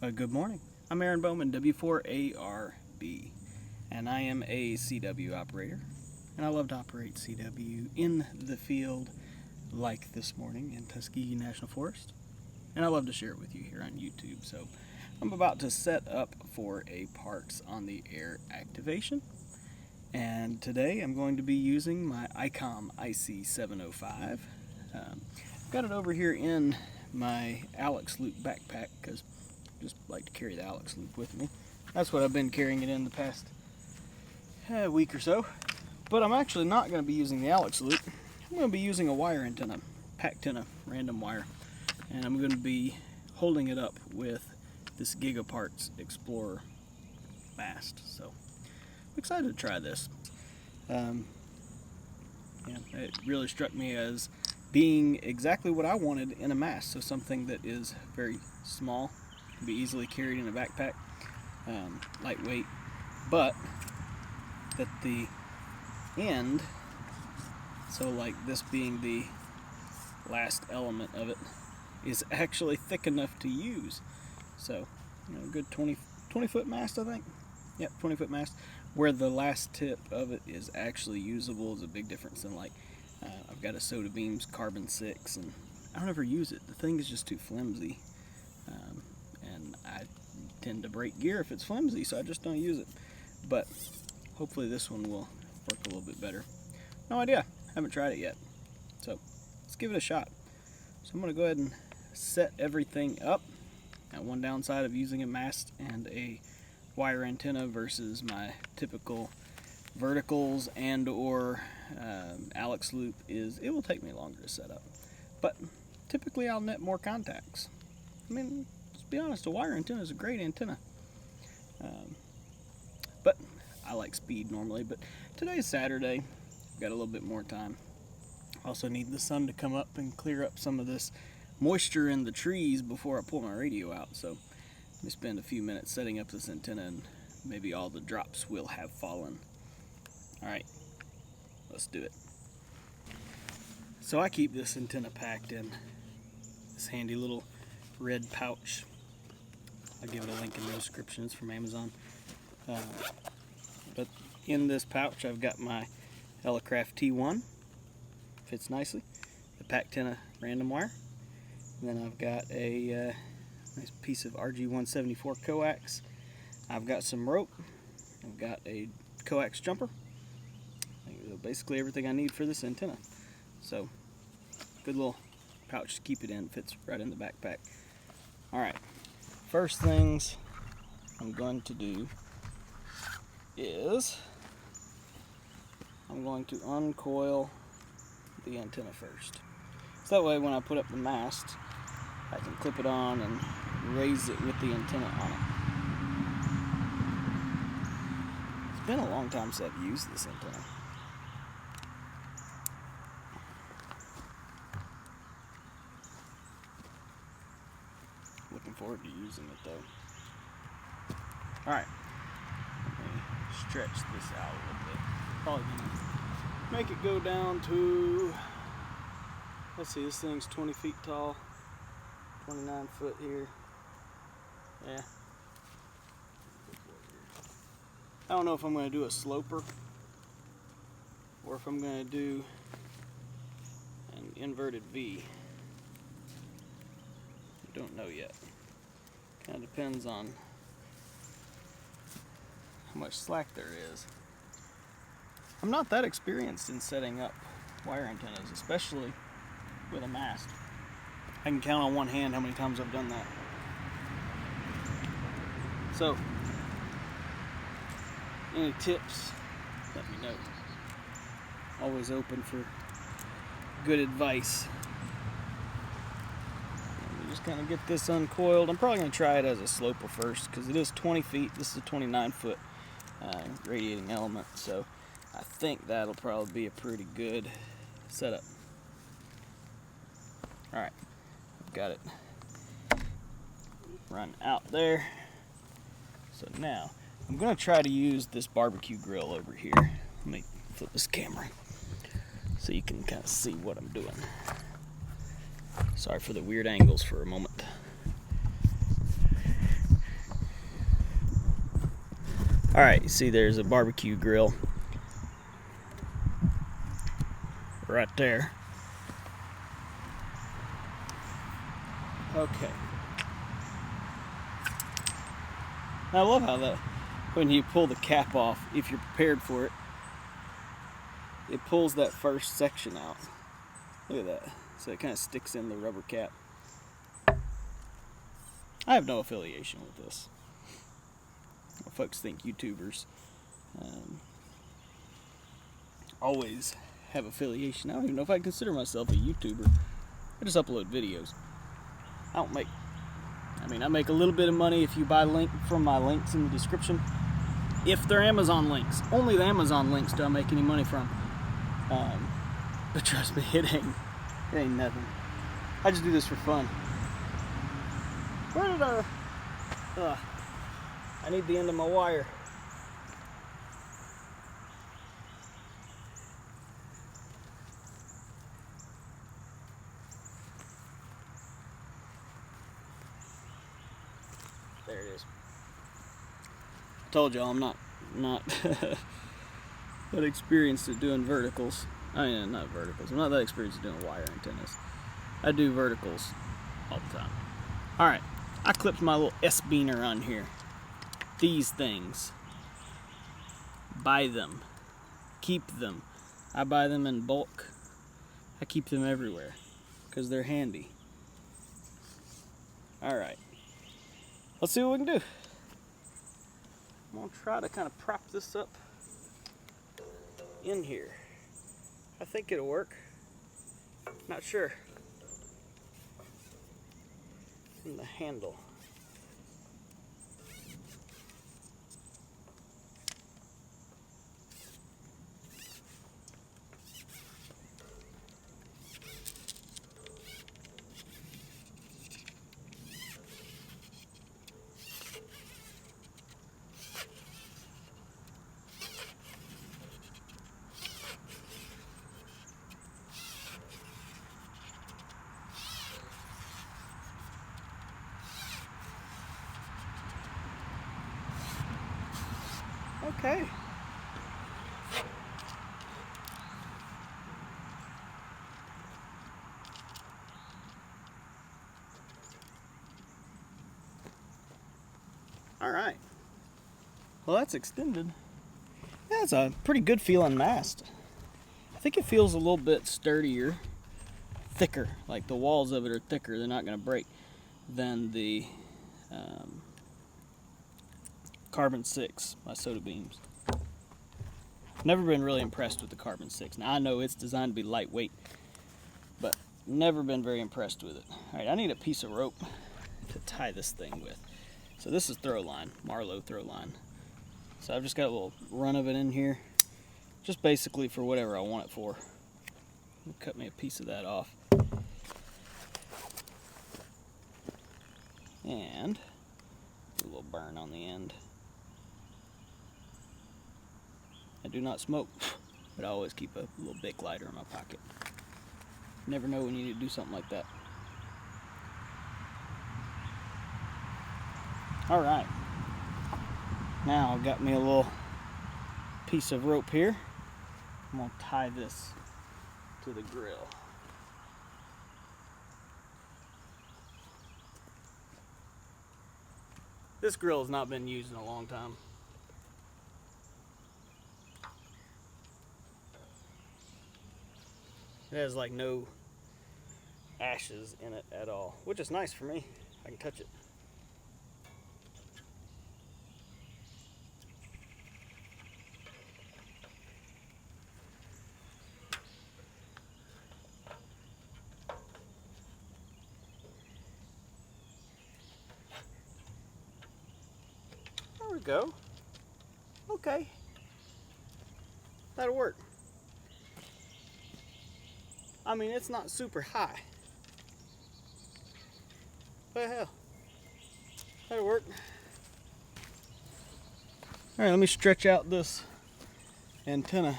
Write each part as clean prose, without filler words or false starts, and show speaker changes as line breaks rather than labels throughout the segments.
Good morning. I'm Aaron Bowman, W4ARB, and I am a CW operator. And I love to operate CW in the field like this morning in Tuskegee National Forest. And I love to share it with you here on YouTube. So I'm about to set up for a Parks on the Air activation. And today I'm going to be using my Icom IC705. I've got it over here in my Alex Loop backpack because I just like to carry the Alex Loop with me. That's what I've been carrying it in the past week or so. But I'm actually not going to be using the Alex Loop. I'm going to be using a wire antenna, Packtenna random wire. And I'm going to be holding it up with this Gigaparts Explorer Mast. So I'm excited to try this. It really struck me as being exactly what I wanted in a mast. So something that is very small, can be easily carried in a backpack, lightweight, but at the end, so like this being the last element of it, is actually thick enough to use. So, a good 20 foot mast, I think. Yep, 20 foot mast. Where the last tip of it is actually usable is a big difference than like, I've got a Soda Beams Carbon 6 and I don't ever use it. The thing is just too flimsy. And I tend to break gear if it's flimsy, so I just don't use it. But hopefully this one will work a little bit better. No idea, haven't tried it yet. So let's give it a shot. So I'm gonna go ahead and set everything up. Now, one downside of using a mast and a wire antenna versus my typical verticals and or Alex Loop is it will take me longer to set up. But typically I'll net more contacts. I mean, let's be honest, a wire antenna is a great antenna. But I like speed normally, but today's Saturday. I've got a little bit more time. Also need the sun to come up and clear up some of this moisture in the trees before I pull my radio out. So let me spend a few minutes setting up this antenna and maybe all the drops will have fallen. Alright, let's do it. So I keep this antenna packed in this handy little red pouch. I'll give it a link in the description. It's from Amazon. But in this pouch I've got my Elecraft T1. Fits nicely. The Packtenna random wire. And then I've got a nice piece of RG174 coax. I've got some rope. I've got a coax jumper. Basically everything I need for this antenna. So, good little pouch to keep it in. Fits right in the backpack. Alright, first things I'm going to do is I'm going to uncoil the antenna first. So that way when I put up the mast, I can clip it on and raise it with the antenna on it. It's been a long time since I've used this antenna. Looking forward to using it though. Alright, let me stretch this out a little bit. Probably gonna make it go down to, let's see, this thing's 20 feet tall, 29 foot here. Yeah. I don't know if I'm going to do a sloper or if I'm going to do an inverted V. I don't know yet. Kind of depends on how much slack there is. I'm not that experienced in setting up wire antennas, especially with a mast. I can count on one hand how many times I've done that. So, any tips, let me know. Always open for good advice. Let me just kind of get this uncoiled. I'm probably going to try it as a sloper first because it is 20 feet. This is a 29 foot radiating element, so I think that'll probably be a pretty good setup. Alright, I've got it run out there. So now, I'm going to try to use this barbecue grill over here. Let me flip this camera so you can kind of see what I'm doing. Sorry for the weird angles for a moment. Alright, you see there's a barbecue grill right there. Okay. I love how that, when you pull the cap off, if you're prepared for it, it pulls that first section out. Look at that. So it kind of sticks in the rubber cap. I have no affiliation with this. Well, folks think YouTubers always have affiliation. I don't even know if I consider myself a YouTuber. I just upload videos. I make a little bit of money if you buy from my links in the description. If they're Amazon links. Only the Amazon links do I make any money from. But trust me, it ain't nothing. I just do this for fun. Where did I need the end of my wire. There it is. I told y'all I'm not that experienced at doing verticals. I mean, not verticals. I'm not that experienced at doing wire antennas. I do verticals all the time. Alright, I clipped my little S-beaner on here. These things. Buy them. Keep them. I buy them in bulk. I keep them everywhere because they're handy. Alright. Let's see what we can do. I'm going to try to kind of prop this up in here. I think it'll work. Not sure. In the handle. Okay. All right. Well, that's extended. Yeah, it's a pretty good feeling mast. I think it feels a little bit sturdier, thicker, like the walls of it are thicker, they're not going to break, than the Carbon 6 by Soda Beams. Never been really impressed with the Carbon 6. Now I know it's designed to be lightweight, but never been very impressed with it. Alright, I need a piece of rope to tie this thing with. So this is throw line, Marlow throw line. So I've just got a little run of it in here, just basically for whatever I want it for. Cut me a piece of that off. And a little burn on the end. I do not smoke, but I always keep a little Bic lighter in my pocket. Never know when you need to do something like that. Alright. Now I've got me a little piece of rope here. I'm going to tie this to the grill. This grill has not been used in a long time. It has like no ashes in it at all, which is nice for me. I can touch it. There we go. Okay. That'll work. I mean, it's not super high. What the hell? That'll work. Alright, let me stretch out this antenna.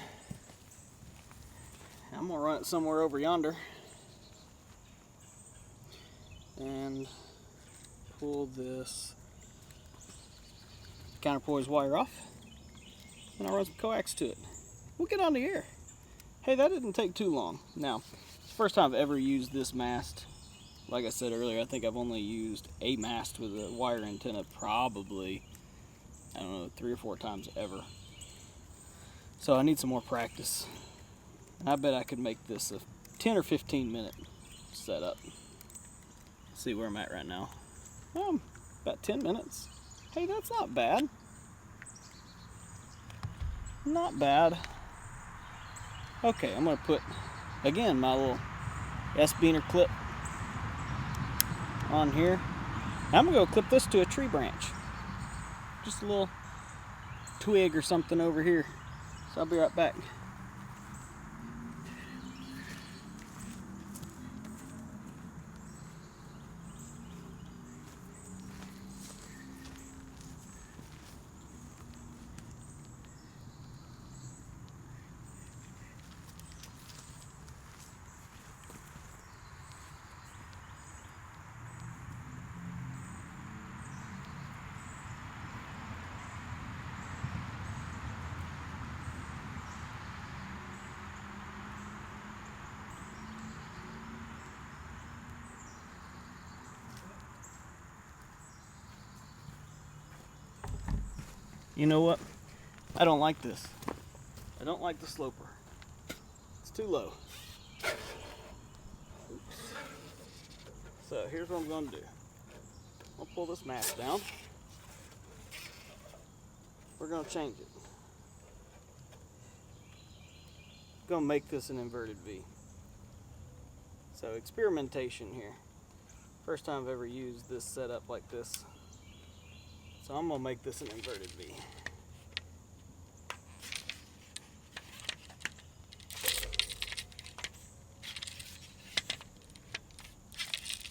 I'm gonna run it somewhere over yonder and pull this counterpoise wire off. and I'll run some coax to it. We'll get on the air. Hey, that didn't take too long. Now, it's the first time I've ever used this mast. Like I said earlier, I think I've only used a mast with a wire antenna probably, I don't know, 3 or 4 times ever. So I need some more practice. And I bet I could make this a 10 or 15 minute setup. Let's see where I'm at right now. About 10 minutes. Hey, that's not bad. Not bad. Okay, I'm going to put, again, my little S-beaner clip on here. I'm going to go clip this to a tree branch. Just a little twig or something over here. So I'll be right back. You know what? I don't like this. I don't like the sloper. It's too low. Oops. So here's what I'm going to do. I'll pull this mast down. We're going to change it. Going to make this an inverted V. So experimentation here. First time I've ever used this setup like this. So I'm going to make this an inverted V.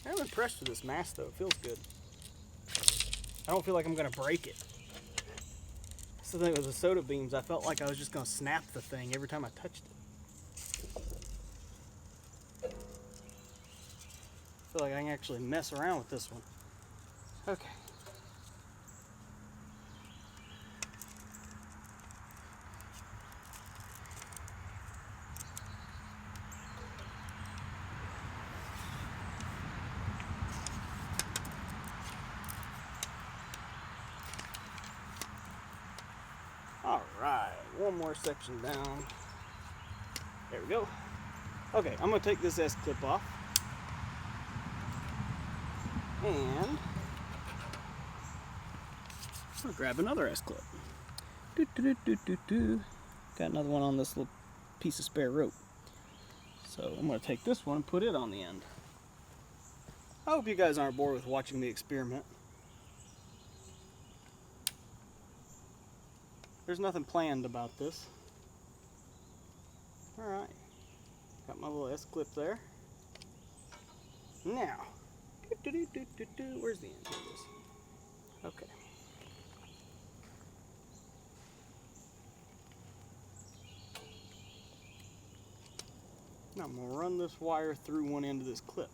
I'm impressed with this mast though, it feels good. I don't feel like I'm going to break it. That's the thing with the soda beams, I felt like I was just going to snap the thing every time I touched it. I feel like I can actually mess around with this one. Okay. Alright, one more section down. There we go. Okay, I'm going to take this S-clip off. And I'm going to grab another S-clip. Got another one on this little piece of spare rope. So I'm going to take this one and put it on the end. I hope you guys aren't bored with watching me experiment. There's nothing planned about this. Alright. Got my little S-clip there. Now. Where's the end? Here it is. Okay. Now I'm going to run this wire through one end of this clip.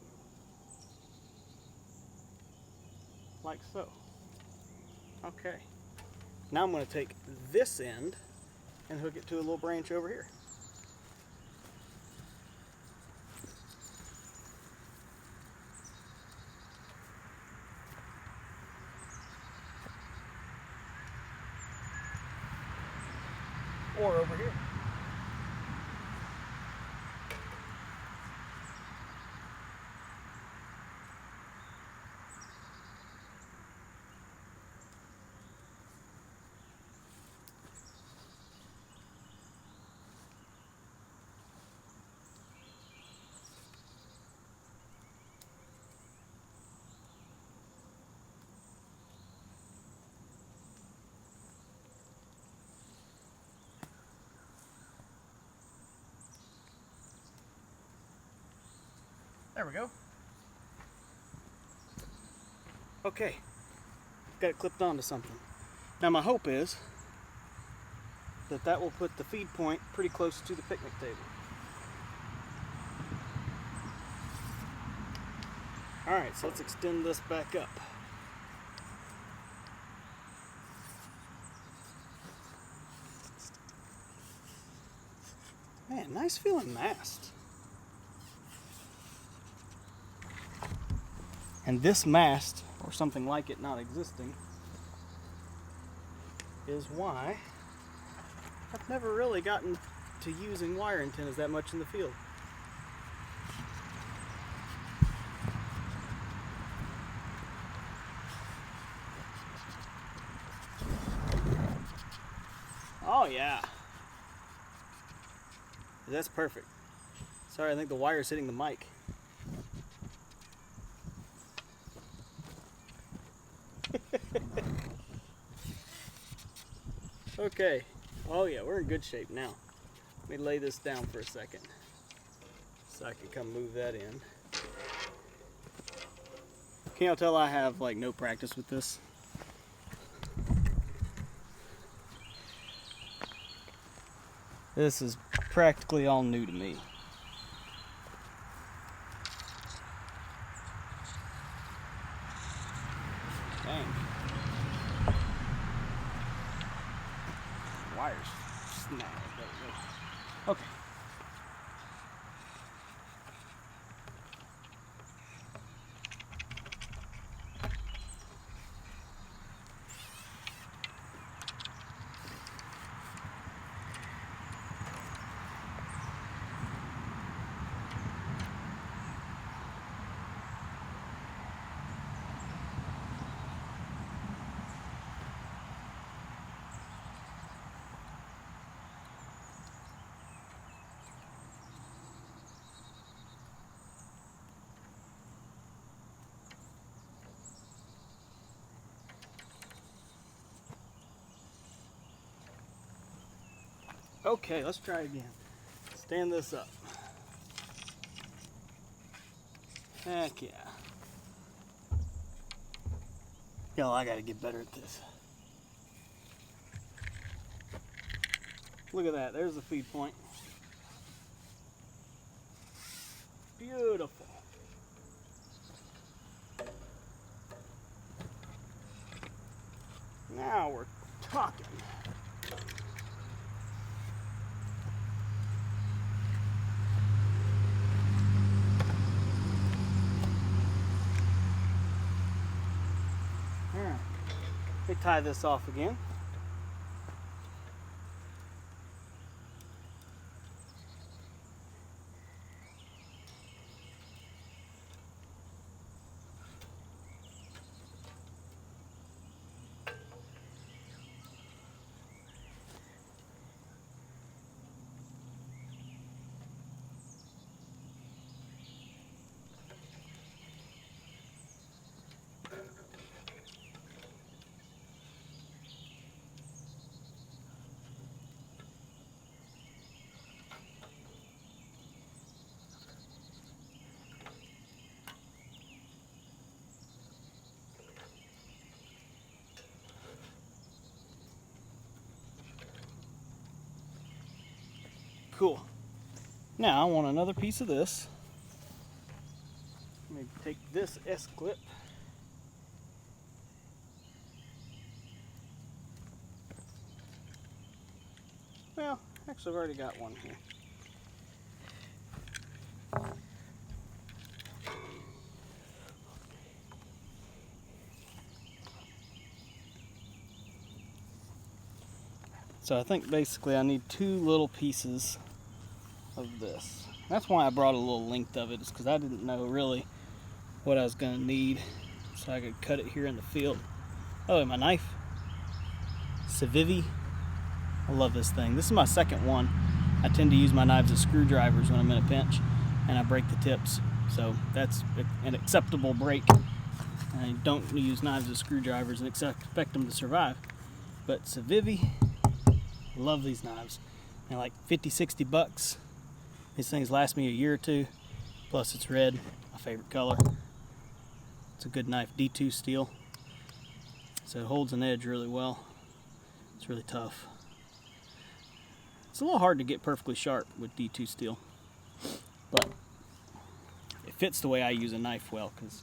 Like so. Okay. Now I'm going to take this end and hook it to a little branch over here. Or over here. There we go. Okay, got it clipped onto something. Now my hope is that that will put the feed point pretty close to the picnic table. Alright, so let's extend this back up. Man, nice feeling mast. And this mast, or something like it not existing, is why I've never really gotten to using wire antennas that much in the field. Oh yeah. That's perfect. Sorry, I think the wire's hitting the mic. Okay. Oh yeah, we're in good shape now. Let me lay this down for a second so I can come move that in. Can y'all tell I have like no practice with this? This is practically all new to me. Dang. Wires snagged. Okay. Okay, let's try again. Stand this up. Heck yeah. Yo, I gotta get better at this. Look at that, there's the feed point. Beautiful. Now we're talking. Alright, let me tie this off again. Cool. Now I want another piece of this. Let me take this S-clip. Well, actually I've already got one here. So I think basically I need two little pieces of this. That's why I brought a little length of it, is because I didn't know really what I was going to need, so I could cut it here in the field. Oh, and my knife. Civivi. I love this thing. This is my second one. I tend to use my knives as screwdrivers when I'm in a pinch, and I break the tips. So that's an acceptable break. I don't use knives as screwdrivers and expect them to survive. But Civivi, love these knives. They're like 50, 60 bucks. These things last me a year or two. Plus it's red, my favorite color. It's a good knife, D2 steel. So it holds an edge really well. It's really tough. It's a little hard to get perfectly sharp with D2 steel, but it fits the way I use a knife well, because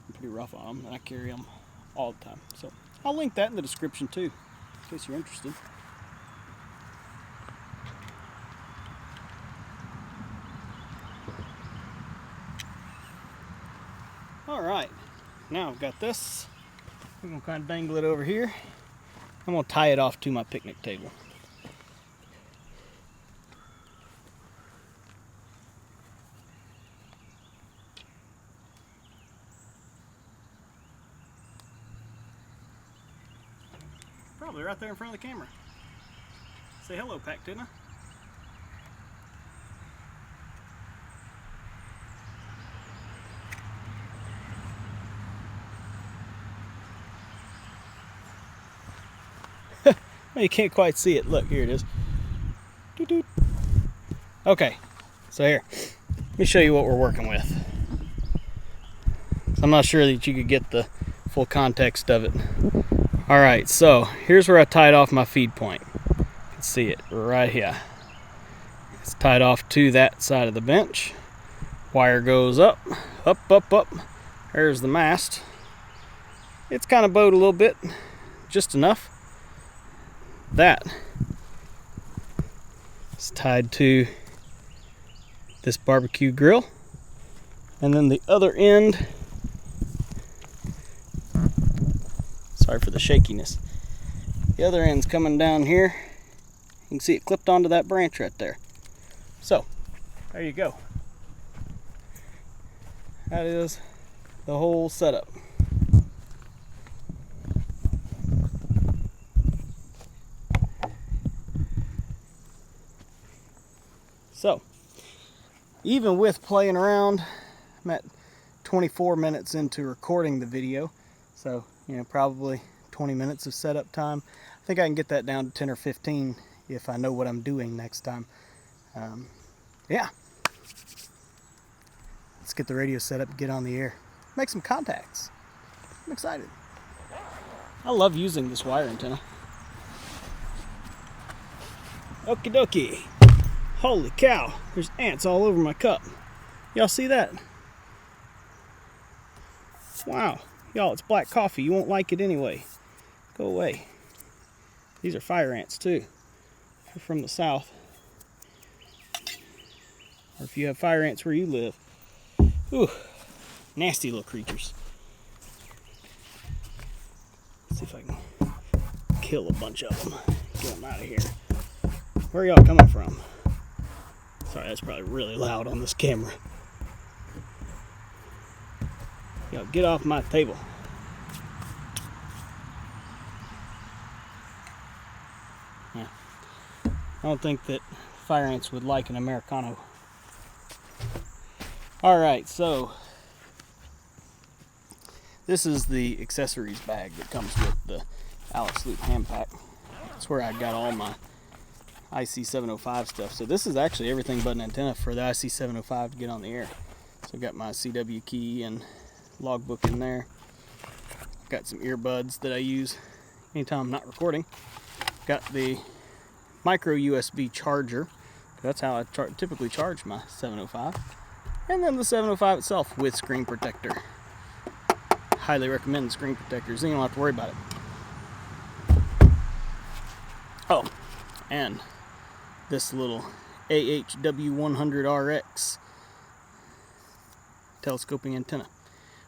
I'm pretty rough on them and I carry them all the time. So I'll link that in the description too, in case you're interested. now I've got this. I'm going to kind of dangle it over here. I'm going to tie it off to my picnic table. Probably right there in front of the camera. Say hello, Packtenna. Well, you can't quite see it. Look, here it is. Doot doot. Okay, so here, let me show you what we're working with. I'm not sure that you could get the full context of it. Alright, so here's where I tied off my feed point. You can see it right here. It's tied off to that side of the bench. Wire goes up, up, up, up. There's the mast. It's kind of bowed a little bit, just enough. That is tied to this barbecue grill. And then the other end, sorry for the shakiness. The other end's coming down here. You can see it clipped onto that branch right there. So, there you go. That is the whole setup. So, even with playing around, I'm at 24 minutes into recording the video. So, you know, probably 20 minutes of setup time. I think I can get that down to 10 or 15 if I know what I'm doing next time. Yeah. Let's get the radio set up and get on the air. Make some contacts. I'm excited. I love using this wire antenna. Okie dokie. Holy cow, there's ants all over my cup. Y'all see that? Wow. Y'all, it's black coffee. You won't like it anyway. Go away. These are fire ants too. They're from the south. Or if you have fire ants where you live. Ooh, nasty little creatures. Let's see if I can kill a bunch of them. Get them out of here. Where are y'all coming from? Sorry, that's probably really loud on this camera. Y'all get off my table. Yeah. I don't think that fire ants would like an Americano. Alright, so this is the accessories bag that comes with the Alice Loop hand pack. That's where I got all my IC705 stuff. So this is actually everything but an antenna for the IC705 to get on the air. So I've got my CW key and logbook in there. I've got some earbuds that I use anytime I'm not recording. Got the micro USB charger. That's how I typically charge my 705. And then the 705 itself with screen protector. Highly recommend screen protectors. Then you don't have to worry about it. Oh, and this little AHW100RX telescoping antenna.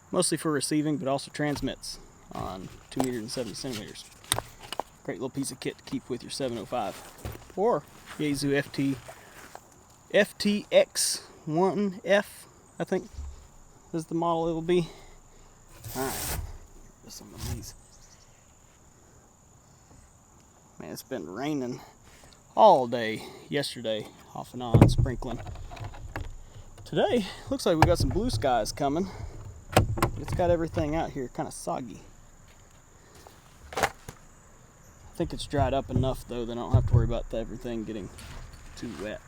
Mostly for receiving, but also transmits on 2 meters and 70 centimeters. Great little piece of kit to keep with your 705. Or Yaesu FTX1F, I think is the model it will be. Alright, here's some of these. Man, it's been raining all day yesterday, off and on, sprinkling. Today, looks like we got some blue skies coming. It's got everything out here kind of soggy. I think it's dried up enough though that I don't have to worry about everything getting too wet.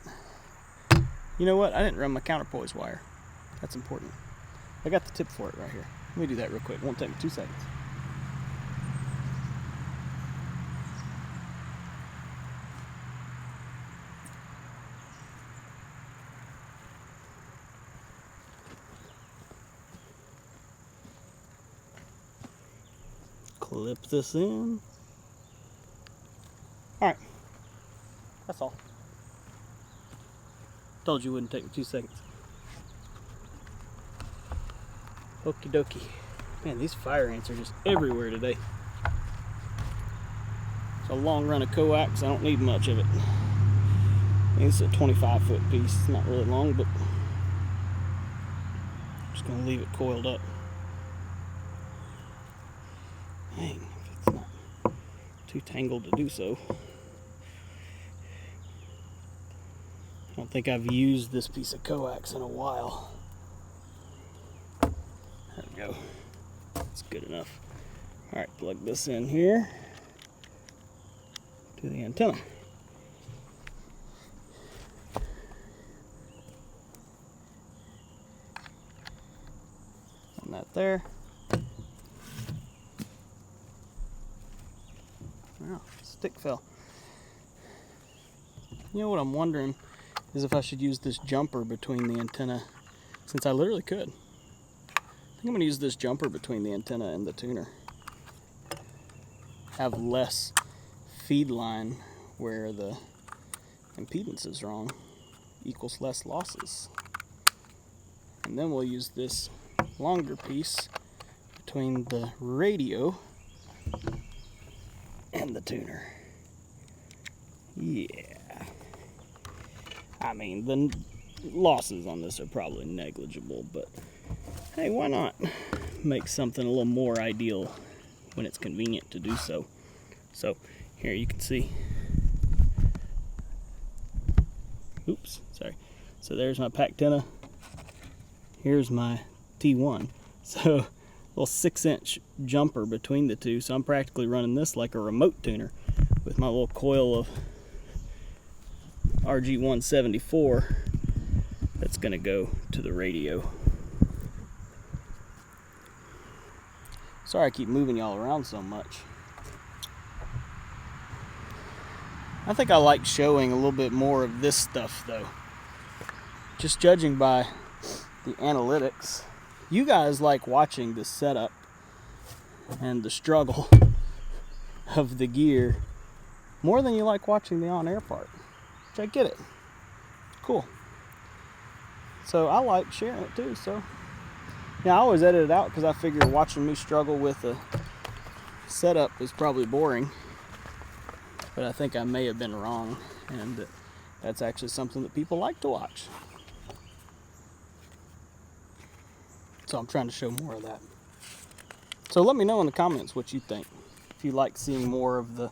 You know what? I didn't run my counterpoise wire. That's important. I got the tip for it right here. Let me do that real quick. It won't take me 2 seconds. Clip this in. Alright. That's all. Told you it wouldn't take me 2 seconds. Okie dokie. Man, these fire ants are just everywhere today. It's a long run of coax. I don't need much of it. It's a 25-foot piece. It's not really long, but I'm just going to leave it coiled up. Dang, if it's not too tangled to do so. I don't think I've used this piece of coax in a while. There we go. That's good enough. Alright, plug this in here to the antenna. On that there. Wow, stick fell. You know what I'm wondering is if I should use this jumper between the antenna, since I literally could. I think I'm going to use this jumper between the antenna and the tuner. Have less feed line where the impedance is wrong, equals less losses. And then we'll use this longer piece between the radio and the tuner. Yeah. I mean, the losses on this are probably negligible, but hey, why not make something a little more ideal when it's convenient to do so. So here you can see, oops, sorry. So there's my Packtenna. Here's my T1. So a little 6-inch jumper between the two. So I'm practically running this like a remote tuner with my little coil of RG174 that's going to go to the radio. Sorry I keep moving y'all around so much. I think I like showing a little bit more of this stuff though. Just judging by the analytics, you guys like watching the setup and the struggle of the gear more than you like watching the on-air part. Which I get it. Cool. So I like sharing it too, so yeah, I always edit it out because I figure watching me struggle with the setup is probably boring. But I think I may have been wrong, and that's actually something that people like to watch. So I'm trying to show more of that. So let me know in the comments what you think. If you like seeing more of the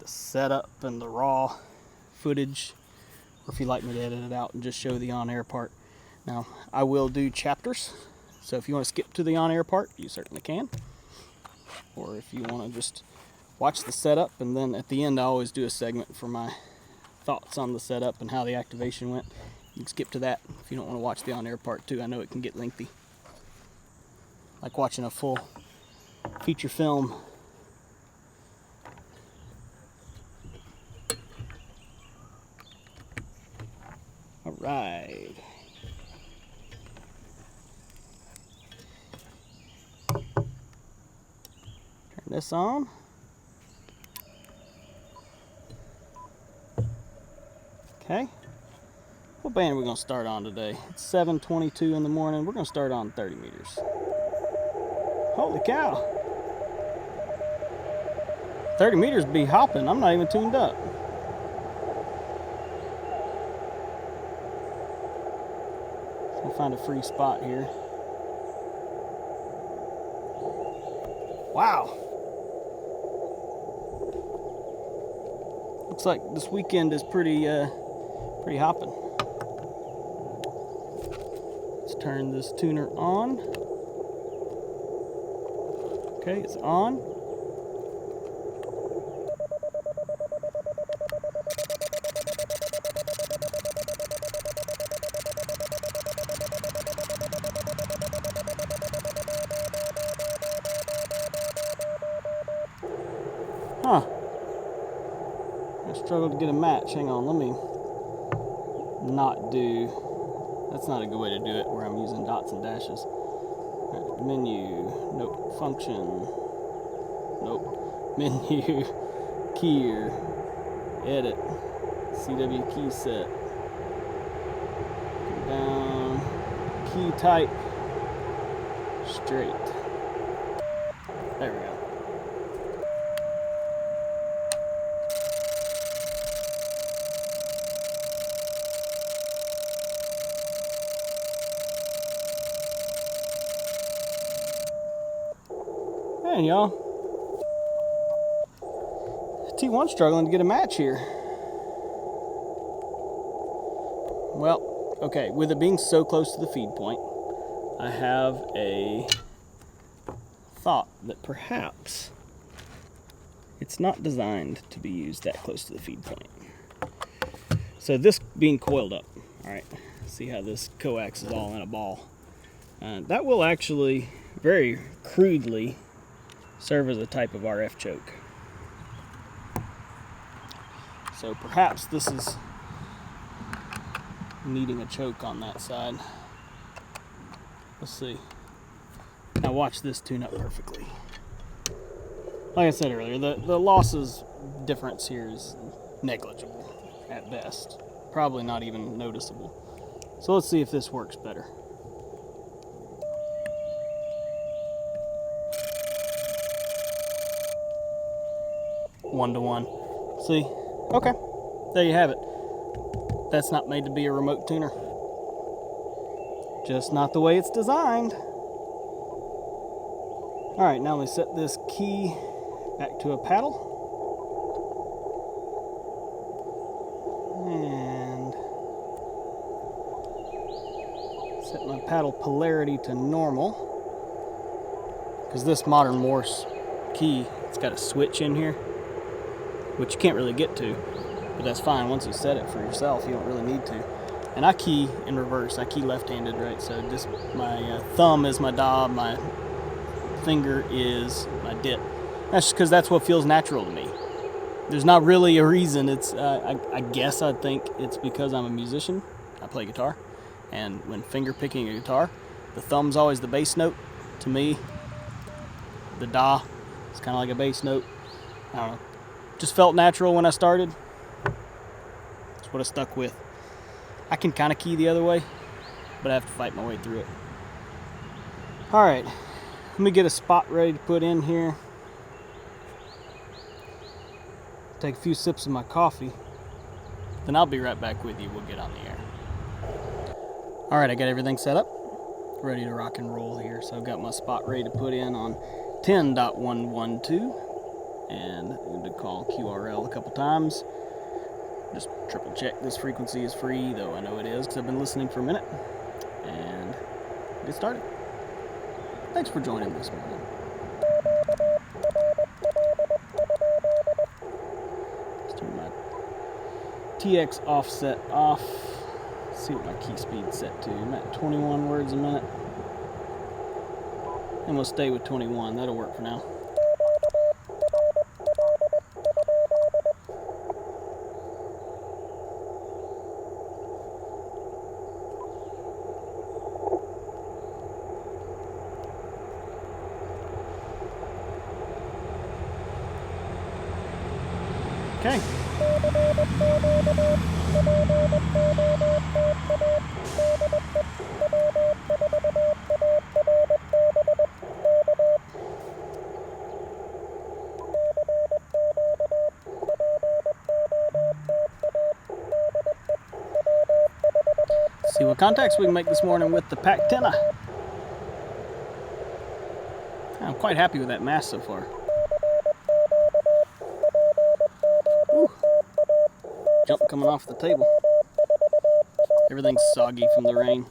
setup and the raw footage, or if you like me to edit it out and just show the on-air part. Now, I will do chapters. So if you want to skip to the on-air part, you certainly can. Or if you want to just watch the setup, and then at the end I always do a segment for my thoughts on the setup and how the activation went. You can skip to that if you don't want to watch the on-air part too. I know it can get lengthy. Like watching a full feature film. All right. This on. Okay. What band are we going to start on today? It's 7:22 in the morning. We're going to start on 30 meters. Holy cow. 30 meters be hopping. I'm not even tuned up. I'll find a free spot here. Wow. Looks like this weekend is pretty hopping. Let's turn this tuner on. Okay, it's on. Huh. I struggled to get a match. Hang on, let me not do. That's not a good way to do it where I'm using dots and dashes. Right, menu, nope, function, nope, menu, keyer, edit, CW key set, go down, key type, straight. There we go. Hey, y'all. T1 struggling to get a match here. Well, okay, with it being so close to the feed point, I have a thought that perhaps it's not designed to be used that close to the feed point. So this being coiled up, all right, see how this coax is all in a ball. That will actually very crudely serve as a type of RF choke. So perhaps this is needing a choke on that side. Let's see. Now watch this tune up perfectly. Like I said earlier, the losses difference here is negligible at best. Probably not even noticeable. So let's see if this works better. One-to-one. See? Okay. There you have it. That's not made to be a remote tuner. Just not the way it's designed. Alright, now let me set this key back to a paddle. And set my paddle polarity to normal. Because this modern Morse key, it's got a switch in here, which you can't really get to, but that's fine. Once you set it for yourself, you don't really need to. And I key in reverse. I key left-handed, right? So just my thumb is my DOB, my finger is my dip. That's just because that's what feels natural to me. There's not really a reason. It's I guess I think it's because I'm a musician. I play guitar, and when finger picking a guitar, the thumb's always the bass note. To me, the da is kind of like a bass note. I don't know. Just felt natural when I started. That's what I stuck with. I can kind of key the other way, but I have to fight my way through it. Alright, let me get a spot ready to put in here. Take a few sips of my coffee. Then I'll be right back with you. We'll get on the air. Alright, I got everything set up. Ready to rock and roll here. So I've got my spot ready to put in on 10.112. And I'm going to call QRL a couple times. Just triple check this frequency is free, though I know it is because I've been listening for a minute. And get started. Thanks for joining this morning. Let's turn my TX offset off. Let's see what my key speed's set to. I'm at 21 words a minute. And we'll stay with 21. That'll work for now. Okay. See what contacts we can make this morning with the Packtenna. I'm quite happy with that Mast so far. Whew. Jump coming off the table. Everything's soggy from the rain.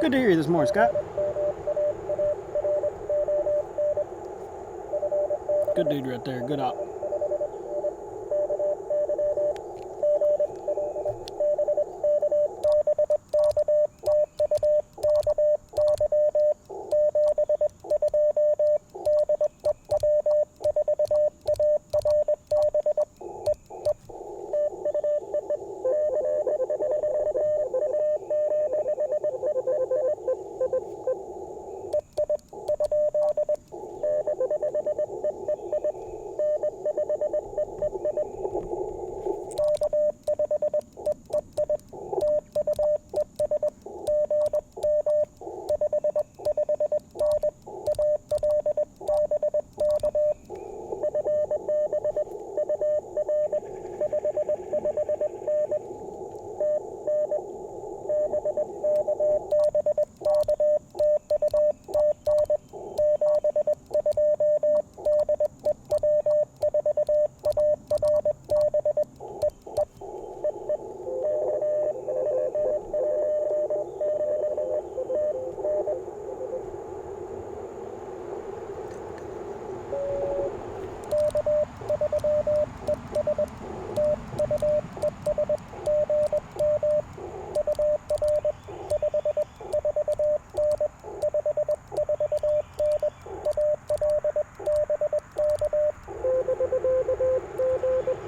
Good to hear you this morning, Scott. Good dude right there. Good op.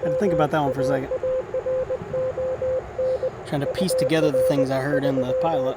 Had to think about that one for a second. Trying to piece together the things I heard in the pilot.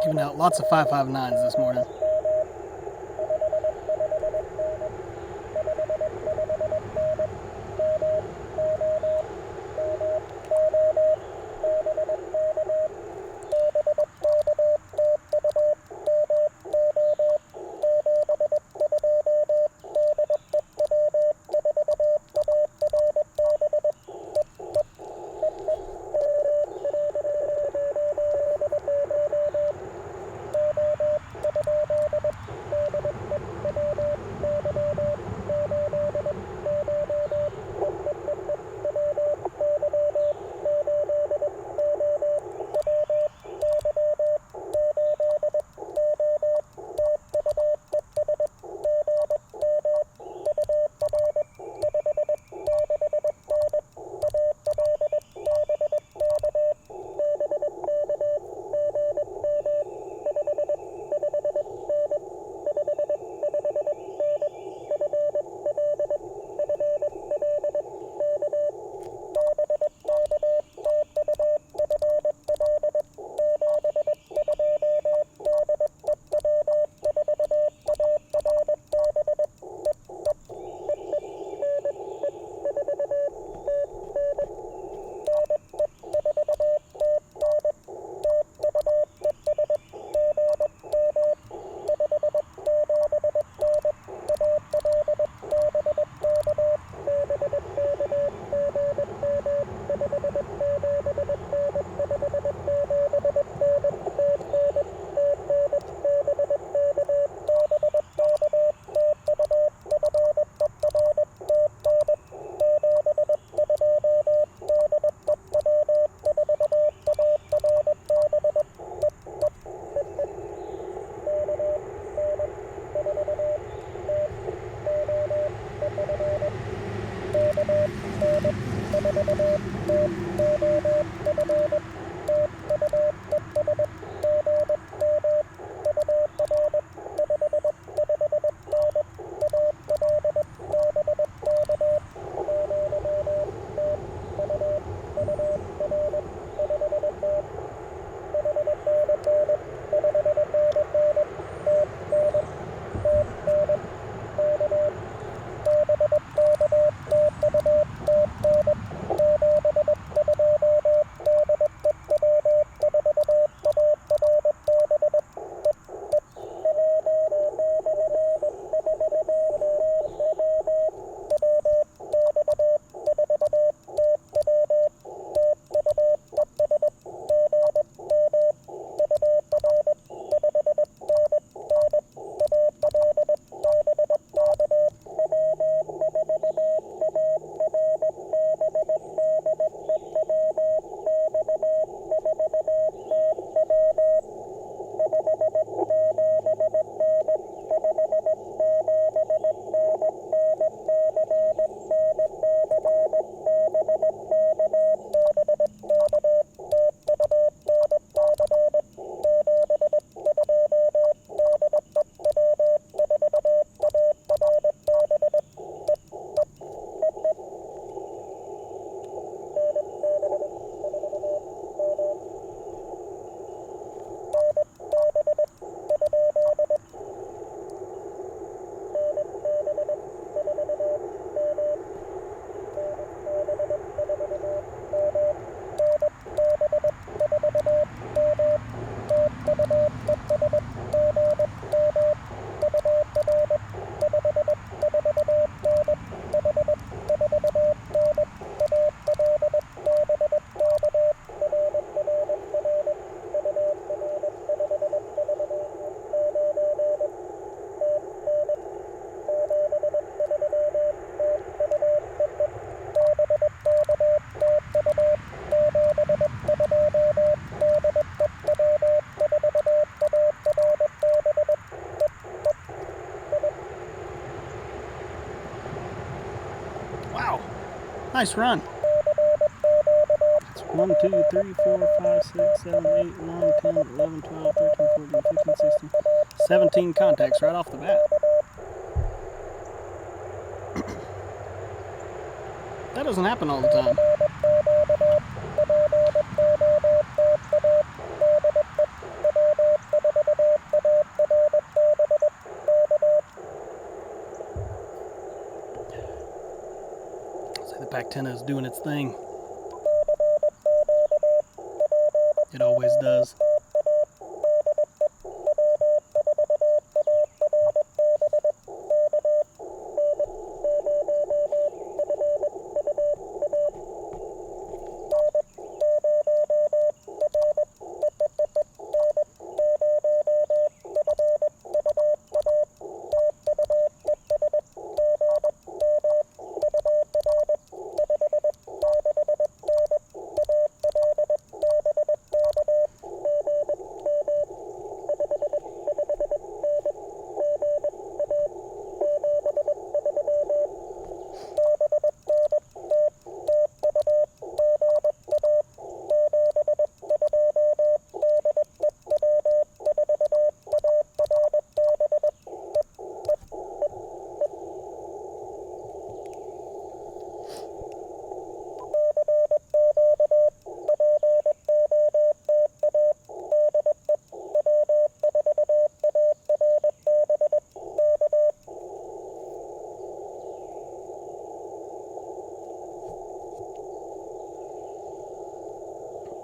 Giving out lots of 559s this morning. Wow, nice run. It's 1, 2, 3, 4, 5, 6, 7, 8, 9, 10, 11, 12, 13, 14, 15, 16, 17 contacts right off the bat. That doesn't happen all the time. Packtenna is doing its thing. It always does.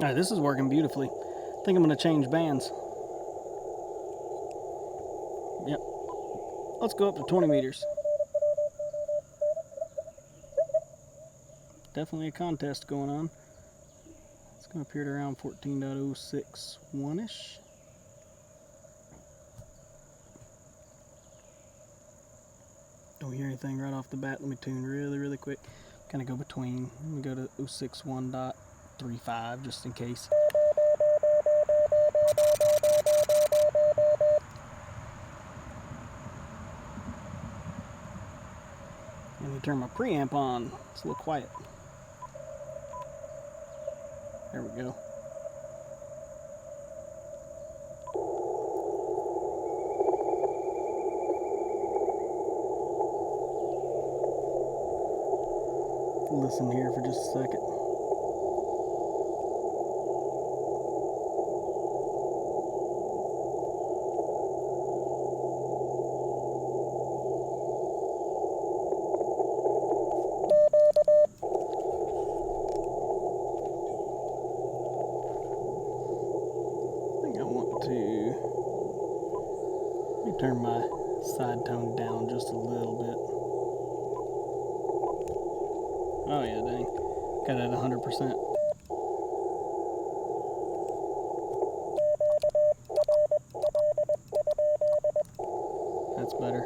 Alright, this is working beautifully. I think I'm going to change bands. Yep. Let's go up to 20 meters. Definitely a contest going on. It's going to appear at around 14.061-ish. Don't hear anything right off the bat. Let me tune really quick. Kind of go between. Let me go to 061.35 just in case. Let me turn my preamp on. It's a little quiet. There we go. Listen here for just a second. Let me turn my side tone down just a little bit. Oh yeah, dang. Got it at 100%. That's better.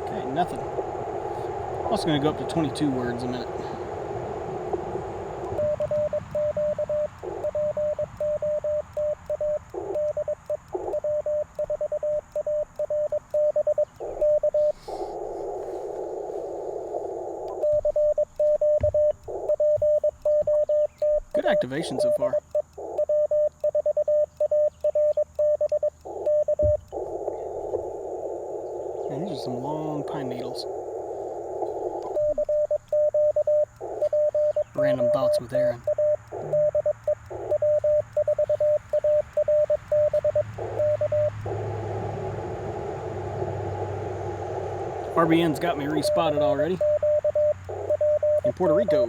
Okay, nothing. I'm also going to go up to 22 words a minute. Good activation so far. And these are some long pine needles. Random thoughts with Aaron. RBN's got me respotted already in Puerto Rico.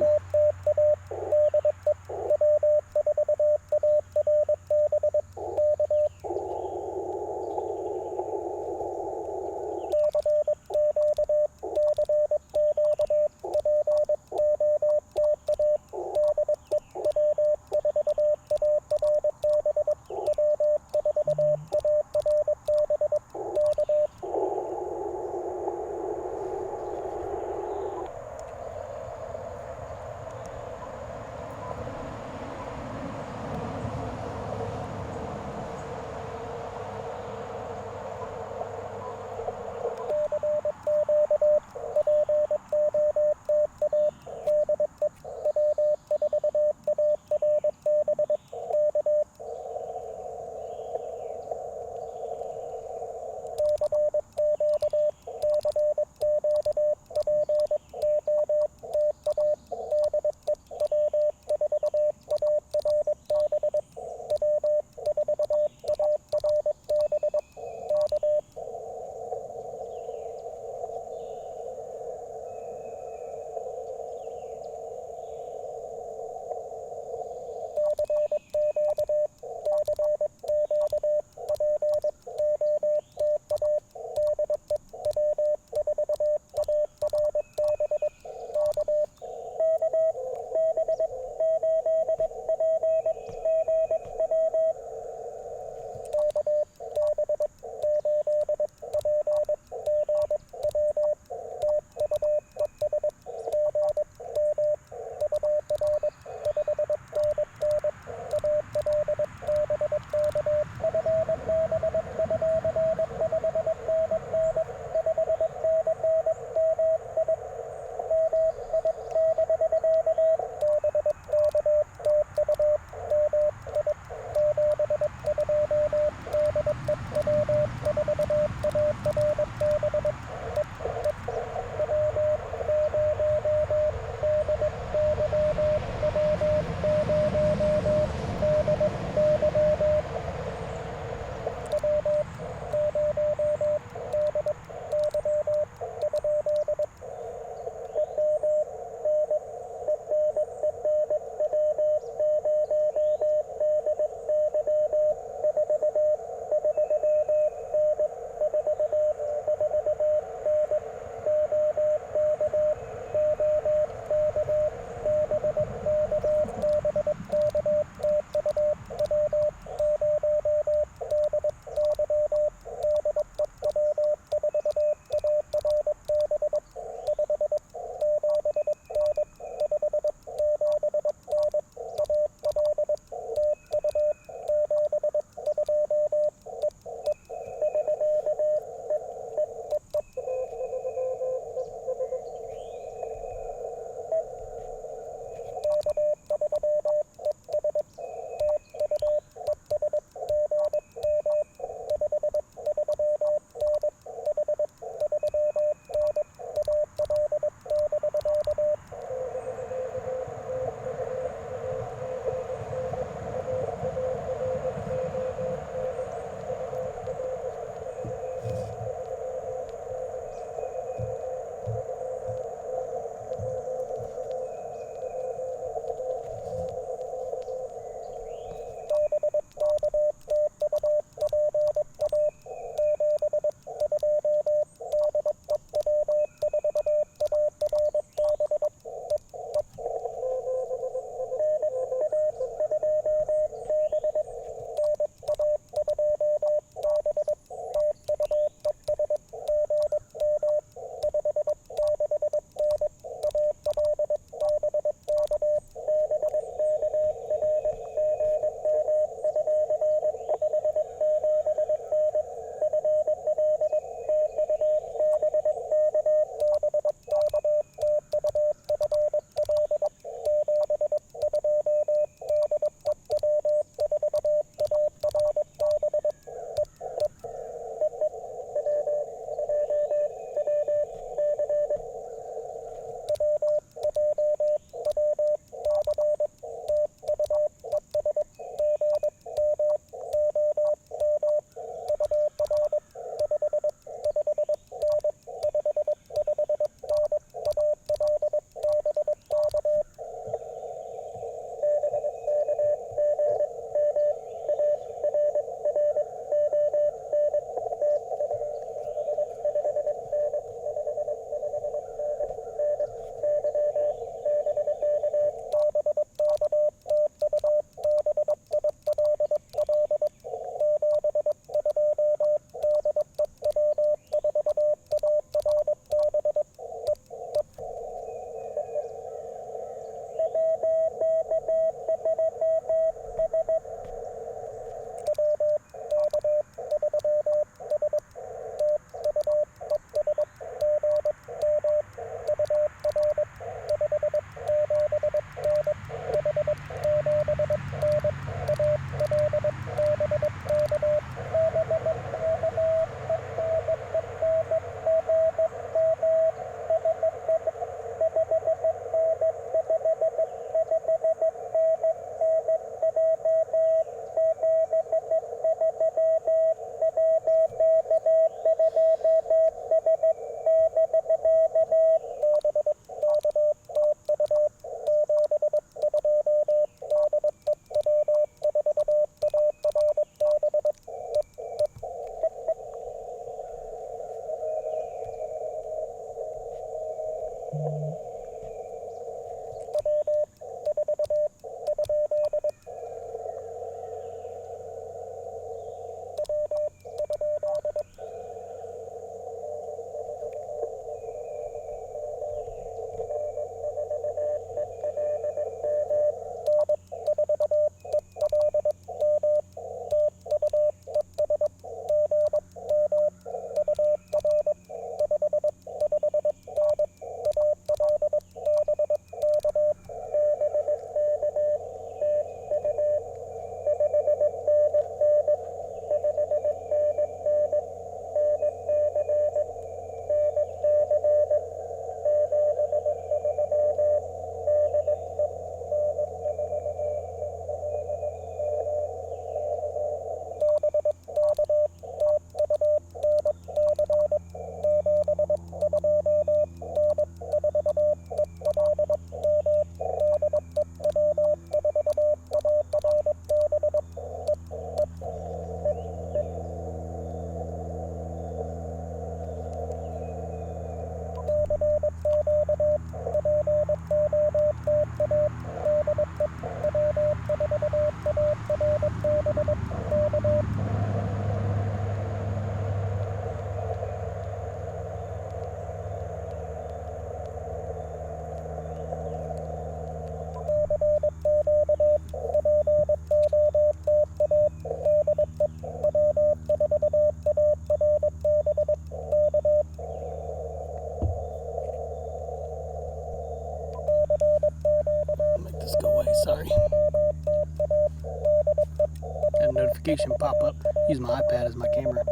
notification pop up. Use my iPad as my camera.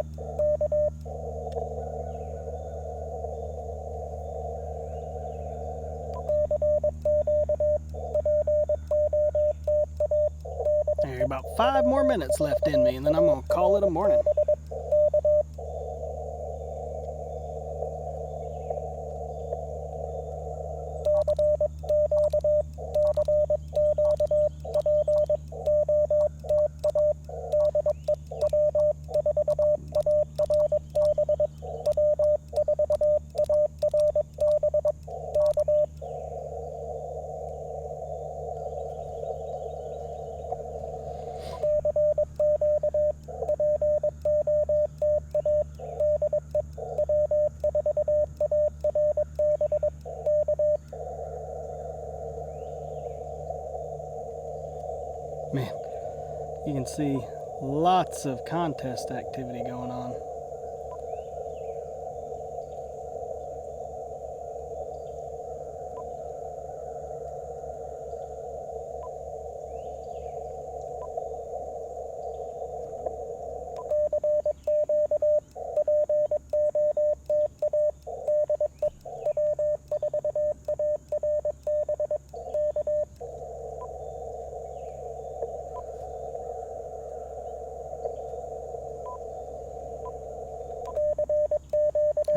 There, about 5 more minutes left in me, and then I'm gonna call it a morning. Man, you can see lots of contest activity going on.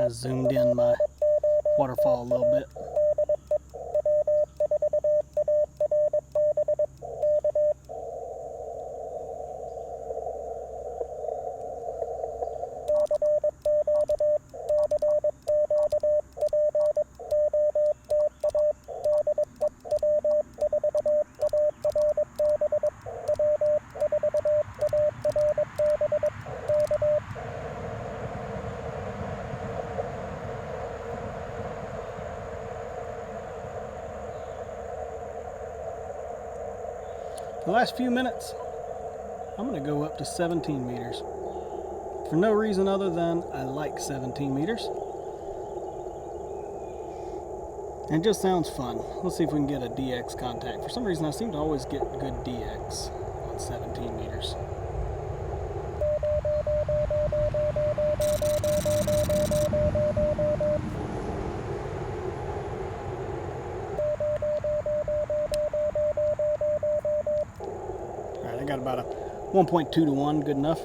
I zoomed in my waterfall a little bit. The last few minutes, I'm going to go up to 17 meters. For no reason other than I like 17 meters. And it just sounds fun. Let's see if we can get a DX contact. For some reason, I seem to always get good DX on 17 meters. Alright, I got about a 1.2 to 1, good enough.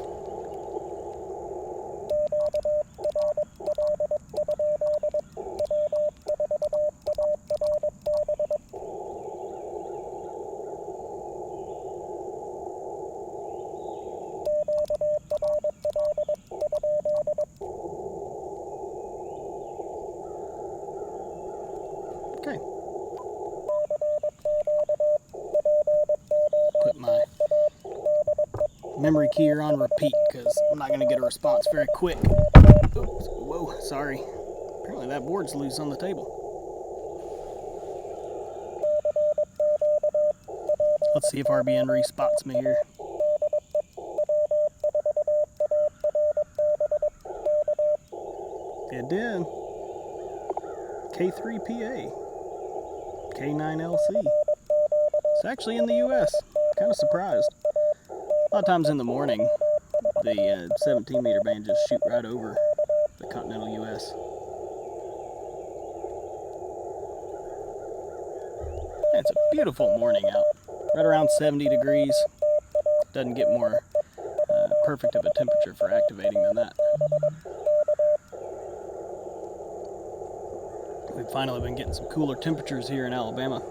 Okay. Put my memory keyer on repeat because I'm not going to get a response very quick. Oops, whoa, sorry. Apparently that board's loose on the table. Let's see if RBN respots me here. It did. K3PA. K9LC. It's actually in the US. Kind of surprised. A lot of times in the morning, the 17 meter band just shoot right over the continental US. It's a beautiful morning out. Right around 70 degrees. Doesn't get more perfect of a temperature for activating than that. We've finally been getting some cooler temperatures here in Alabama.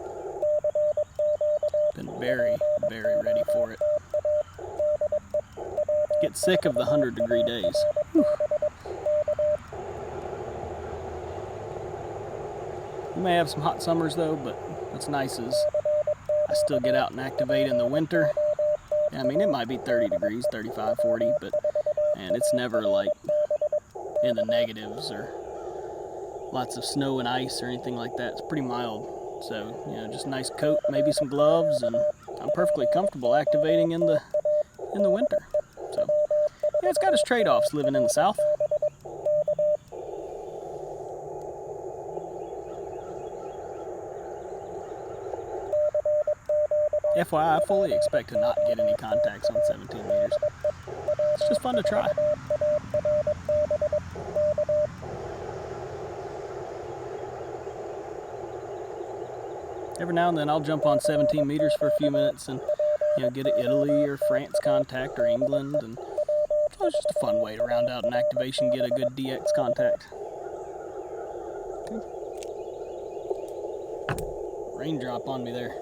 Been very, very ready for it. Get sick of the 100-degree days. Whew. We may have some hot summers though, but what's nice is I still get out and activate in the winter. I mean, it might be 30 degrees, 35, 40, but and it's never like in the negatives or lots of snow and ice or anything like that. It's pretty mild. So, you know, just a nice coat, maybe some gloves, and I'm perfectly comfortable activating in the winter. So, yeah, it's got its trade-offs living in the South. FYI, I fully expect to not get any contacts on 17 meters. It's just fun to try. Every now and then I'll jump on 17 meters for a few minutes and, you know, get an Italy or France contact or England, and it's just a fun way to round out an activation, get a good DX contact. Okay. Raindrop on me there.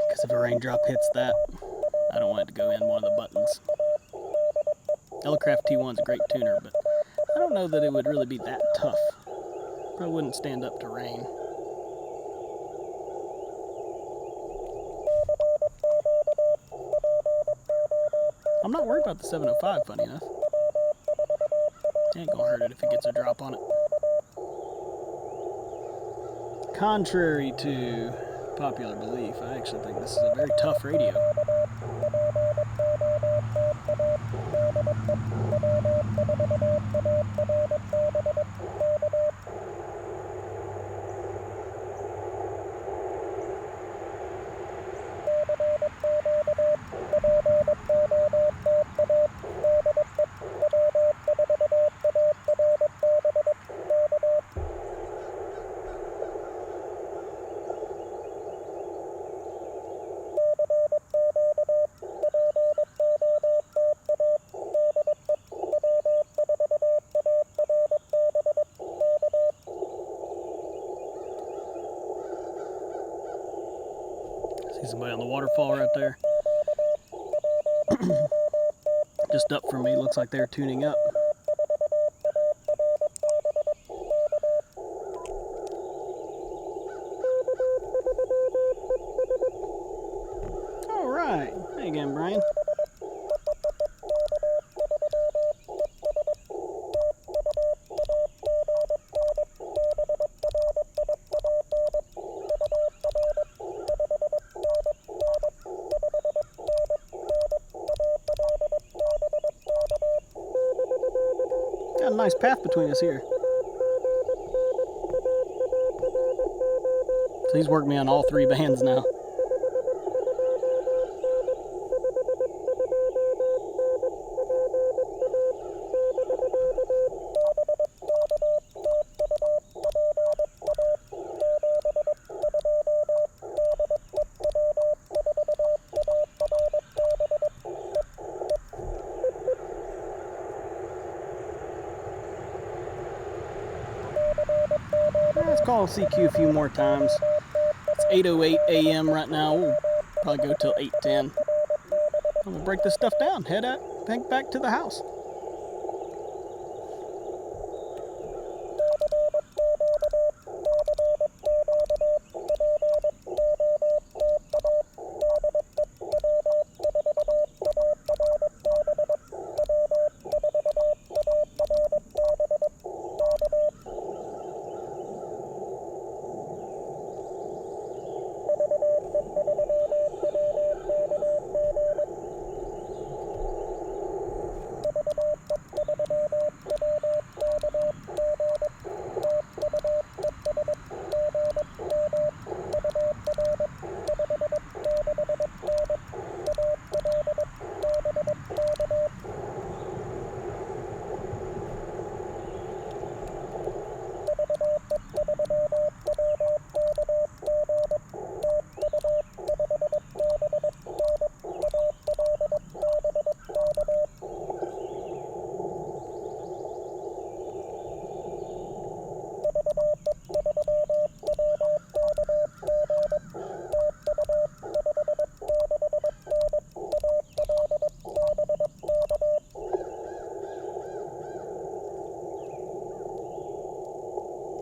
Because if a raindrop hits that, I don't want it to go in one of the buttons. Elecraft T1's a great tuner, but I don't know that it would really be that tough. Probably wouldn't stand up to rain. I'm not worried about the 705, funny enough. It ain't gonna hurt it if it gets a drop on it. Contrary to popular belief, I actually think this is a very tough radio. See somebody on the waterfall right there. Just up from me, looks like they're tuning up. All right, hey again, Brian. Got a nice path between us here. So he's worked me on all three bands now. Let's call CQ a few more times. It's 8:08 a.m. right now. We'll probably go till 8:10. I'm gonna break this stuff down. Head back to the house.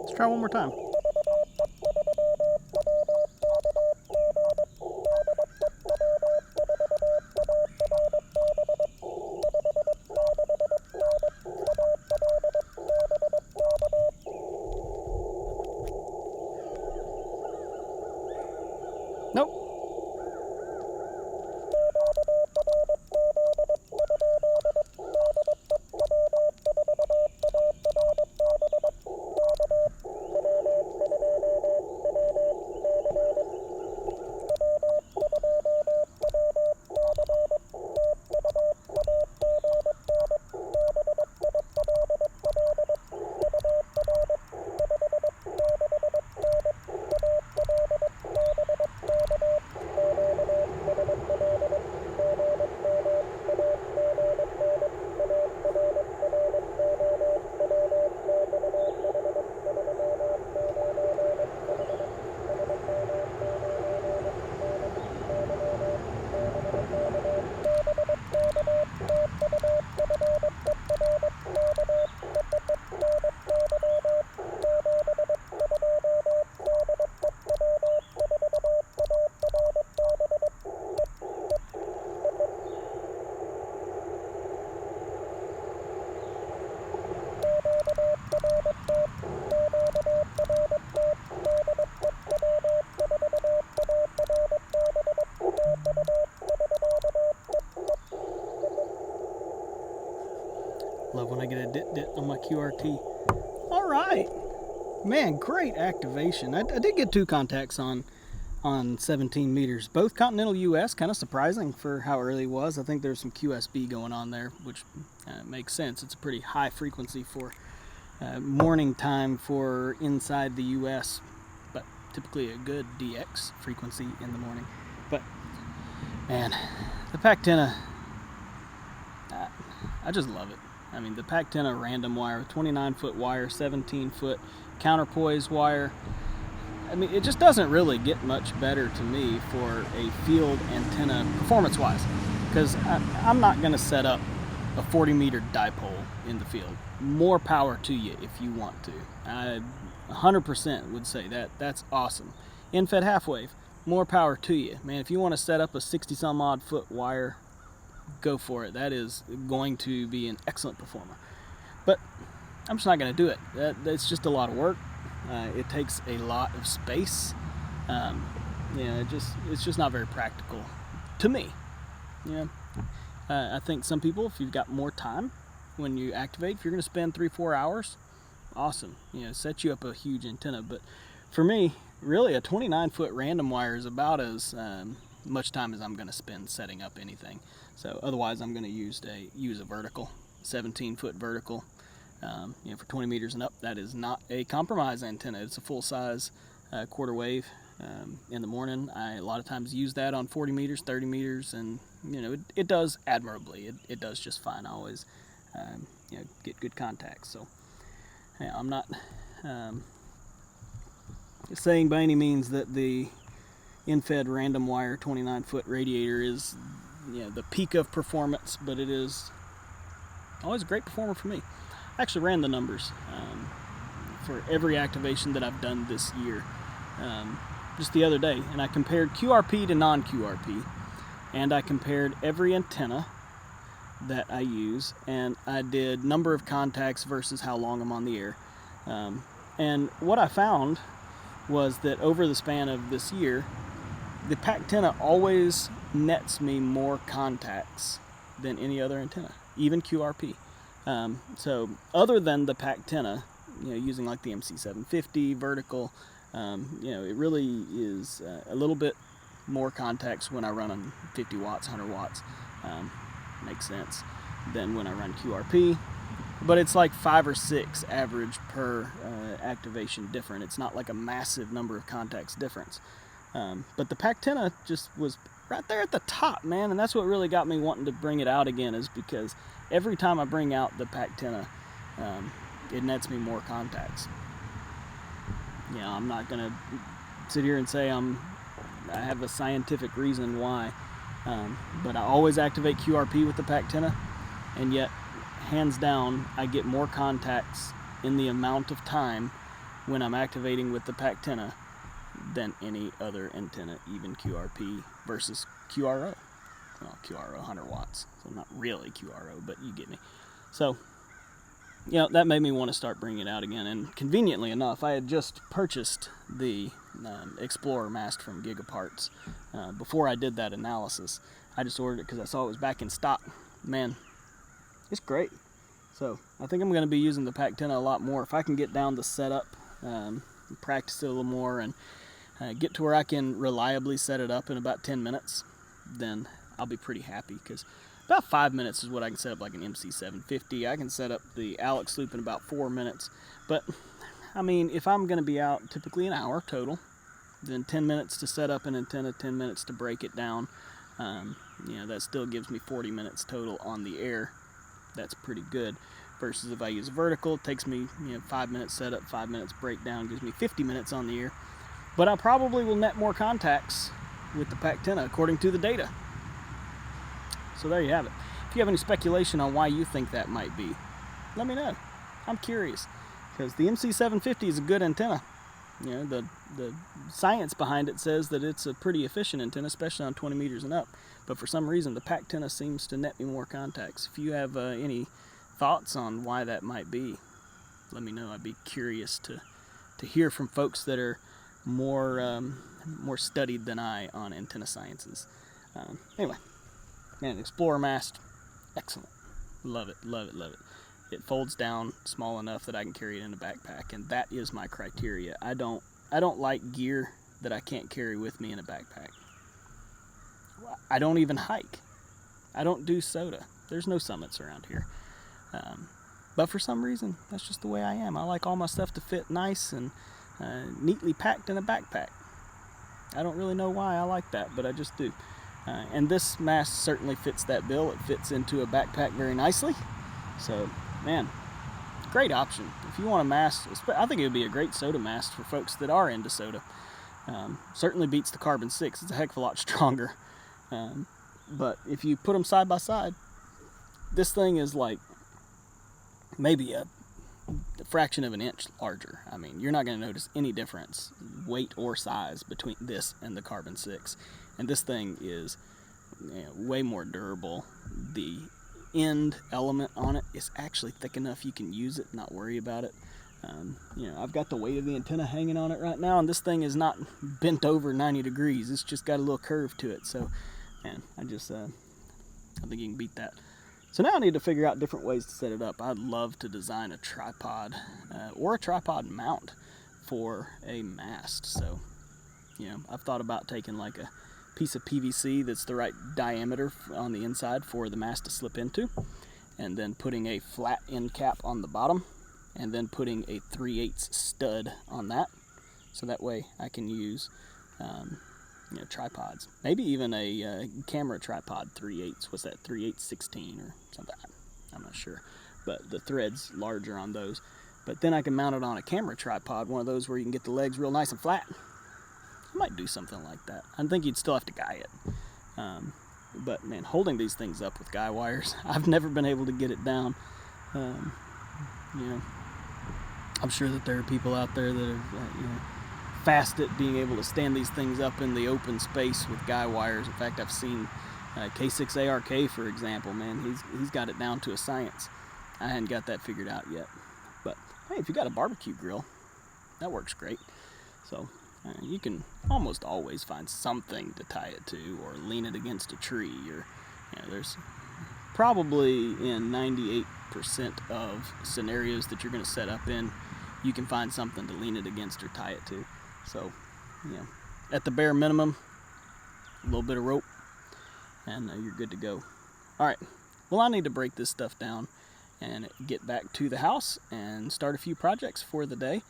Let's try one more time. Nope. Love when I get a dit on my QRT. All right, man, great activation. I did get 2 contacts on 17 meters, both continental US. Kind of surprising for how early it was. I think there's some QSB going on there, which makes sense. It's a pretty high frequency for morning time for inside the US, but typically a good DX frequency in the morning. But man, the Packtenna, I just love it. I mean, the Packtenna random wire, 29-foot wire, 17-foot counterpoise wire. I mean, it just doesn't really get much better to me for a field antenna performance-wise, because I'm not going to set up a 40-meter dipole in the field. More power to you if you want to. I 100% would say that's awesome. In-fed half-wave, more power to you. Man, if you want to set up a 60-some-odd foot wire, go for it. That is going to be an excellent performer. But I'm just not going to do it. It's just a lot of work. It takes a lot of space. It's just not very practical to me. I think some people, if you've got more time when you activate, if you're going to spend 3-4 hours, awesome. Set you up a huge antenna. But for me, really, a 29-foot random wire is about as much time as I'm going to spend setting up anything. So otherwise, I'm going to use a vertical, 17-foot vertical. For 20 meters and up, that is not a compromise antenna. It's a full-size quarter wave. In the morning, I a lot of times use that on 40 meters, 30 meters, and it does admirably. It does just fine. I always get good contacts. So I'm not saying by any means that the in-fed random wire 29-foot radiator is the peak of performance, but it is always a great performer for me. I actually ran the numbers for every activation that I've done this year just the other day, and I compared QRP to non-QRP, and I compared every antenna that I use, and I did number of contacts versus how long I'm on the air. And what I found was that over the span of this year, the Packtenna always nets me more contacts than any other antenna, even QRP. So other than the Packtenna, using like the MC750 vertical, it really is a little bit more contacts when I run on 50 watts, 100 watts. Makes sense. Than when I run QRP. But it's like 5 or 6 average per activation different. It's not like a massive number of contacts difference. But the Packtenna just was right there at the top, man, and that's what really got me wanting to bring it out again, is because every time I bring out the Packtenna, it nets me more contacts. I'm not gonna sit here and say I have a scientific reason why, but I always activate QRP with the Packtenna, and yet, hands down, I get more contacts in the amount of time when I'm activating with the Packtenna than any other antenna, even QRP versus QRO. Well, QRO 100 watts, so not really QRO, but you get me. So, that made me want to start bringing it out again. And conveniently enough, I had just purchased the Explorer Mast from Gigaparts before I did that analysis. I just ordered it because I saw it was back in stock. Man, it's great. So I think I'm going to be using the Packtenna a lot more. If I can get down the setup, practice it a little more, and get to where I can reliably set it up in about 10 minutes, then I'll be pretty happy, because about 5 minutes is what I can set up like an MC750. I can set up the Alex loop in about 4 minutes. But, I mean, if I'm going to be out typically an hour total, then 10 minutes to set up an antenna, 10 minutes to break it down, that still gives me 40 minutes total on the air. That's pretty good. Versus if I use vertical, it takes me 5 minutes setup, 5 minutes breakdown, gives me 50 minutes on the air. But I probably will net more contacts with the Packtenna according to the data. So there you have it. If you have any speculation on why you think that might be, let me know. I'm curious, because the MC750 is a good antenna. The science behind it says that it's a pretty efficient antenna, especially on 20 meters and up. But for some reason, the Packtenna seems to net me more contacts. If you have any thoughts on why that might be, let me know. I'd be curious to hear from folks that are more studied than I on antenna sciences. Anyway, man, Explorer Mast, excellent. Love it, love it, love it. it folds down small enough that I can carry it in a backpack, and that is my criteria. I don't like gear that I can't carry with me in a backpack. I don't even hike. I don't do SOTA. There's no summits around here. But for some reason, that's just the way I am. I like all my stuff to fit nice and neatly packed in a backpack. I don't really know why I like that, but I just do. And this mast certainly fits that bill. It fits into a backpack very nicely. So, man, great option. If you want a mast, I think it would be a great SOTA mast for folks that are into SOTA. Certainly beats the Carbon 6. It's a heck of a lot stronger. But if you put them side by side, this thing is like maybe a fraction of an inch larger. I mean, you're not going to notice any difference, weight or size, between this and the Carbon 6. And this thing is way more durable. The end element on it is actually thick enough you can use it, not worry about it. I've got the weight of the antenna hanging on it right now, and this thing is not bent over 90 degrees. It's just got a little curve to it. So, man, I think you can beat that. So now I need to figure out different ways to set it up. I'd love to design a tripod or a tripod mount for a mast. So, I've thought about taking like a piece of PVC that's the right diameter on the inside for the mast to slip into, and then putting a flat end cap on the bottom, and then putting a 3/8 stud on that, so that way I can use tripods. Maybe even a camera tripod 3/8. What's that? 3/8 16 or something. I'm not sure, but the thread's larger on those. But then I can mount it on a camera tripod, one of those where you can get the legs real nice and flat. I might do something like that. I think you'd still have to guy it. But man, holding these things up with guy wires, I've never been able to get it down. I'm sure that there are people out there that are fast at being able to stand these things up in the open space with guy wires. In fact, I've seen K6ARK, for example. Man, he's got it down to a science. I hadn't got that figured out yet. But hey, if you got a barbecue grill, that works great. So you can almost always find something to tie it to, or lean it against a tree, or there's probably in 98% of scenarios that you're going to set up in, you can find something to lean it against or tie it to. So, at the bare minimum, a little bit of rope, and you're good to go. All right, well, I need to break this stuff down and get back to the house and start a few projects for the day,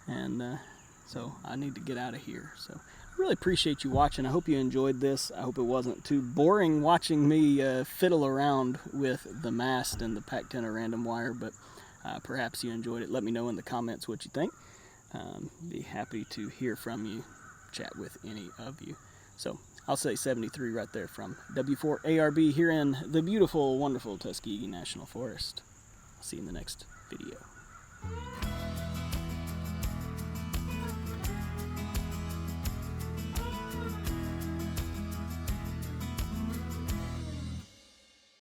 and so I need to get out of here. So I really appreciate you watching. I hope you enjoyed this. I hope it wasn't too boring watching me fiddle around with the mast and the Packtenna random wire, but perhaps you enjoyed it. Let me know in the comments what you think. Be happy to hear from you, chat with any of you. So I'll say 73 right there from W4ARB here in the beautiful, wonderful Tuskegee National Forest. I'll see you in the next video.